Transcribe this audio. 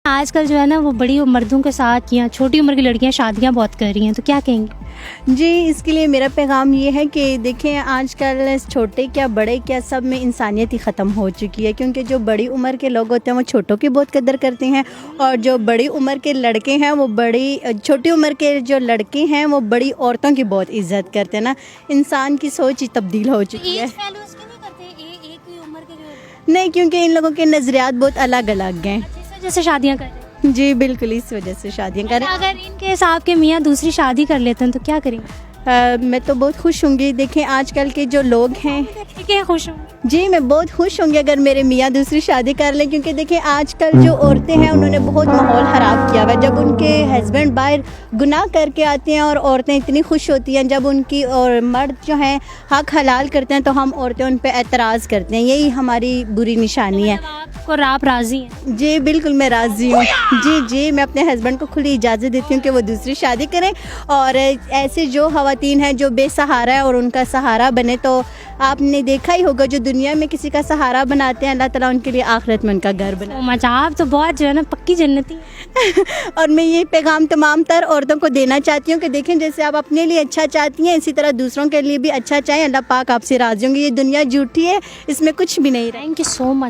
آج کل جو ہے نا وہ بڑی مردوں کے ساتھ یا چھوٹی عمر کی لڑکیاں شادیاں بہت کر رہی ہیں، تو کیا کہیں گے؟ جی اس کے لیے میرا پیغام یہ ہے کہ دیکھیں آج کل چھوٹے کیا بڑے کیا سب میں انسانیت ہی ختم ہو چکی ہے، کیونکہ جو بڑی عمر کے لوگ ہوتے ہیں وہ چھوٹوں کی بہت قدر کرتے ہیں، اور جو بڑی عمر کے لڑکے ہیں وہ چھوٹی عمر کے جو لڑکے ہیں وہ بڑی عورتوں کی بہت عزت کرتے ہیں نا۔ انسان کی سوچ ہی تبدیل ہو چکی ہے۔ ایک ہی عمر کے جو نہیں، کیونکہ ان لوگوں کے نظریات بہت الگ الگ ہیں۔ جیسے شادیاں کر رہے ہیں، جی بالکل، اس وجہ سے شادیاں کریں۔ اگر ان کے حساب کے میاں دوسری شادی کر لیتے ہیں تو کیا کریں گے؟ میں تو بہت خوش ہوں گی۔ دیکھیں آج کل کے جو لوگ ہیں، ٹھیک ہے، خوش ہوں۔ جی میں بہت خوش ہوں گی اگر میرے میاں دوسری شادی کر لیں، کیونکہ دیکھیں آج کل جو عورتیں ہیں انہوں نے بہت ماحول خراب کیا ہوا ہے۔ جب ان کے ہسبینڈ باہر گناہ کر کے آتے ہیں اور عورتیں اتنی خوش ہوتی ہیں، جب ان کی اور مرد جو ہیں حق حلال کرتے ہیں تو ہم عورتیں ان پہ اعتراض کرتے ہیں، یہی ہماری بری نشانی ہے۔ آپ راضی ہیں؟ جی بالکل میں راضی ہوں۔ جی میں اپنے ہسبینڈ کو کھلی اجازت دیتی ہوں کہ وہ دوسری شادی کریں، اور ایسے جو خواتین ہیں جو بے سہارا ہے اور ان کا سہارا بنے۔ تو آپ نے دیکھا ہی ہوگا جو دنیا میں کسی کا سہارا بناتے ہیں، اللہ تعالیٰ ان کے لیے آخرت میں ان کا گھر بنا۔ آپ تو بہت جو ہے نا پکی جنتی ہیں۔ اور میں یہ پیغام تمام تر عورتوں کو دینا چاہتی ہوں کہ دیکھیں جیسے آپ اپنے لیے اچھا چاہتی ہیں اسی طرح دوسروں کے لیے بھی اچھا چاہیں، اللہ پاک آپ سے راضی ہوں گے۔ یہ دنیا جھوٹی ہے، اس میں کچھ بھی نہیں رہا۔ Thank you so much.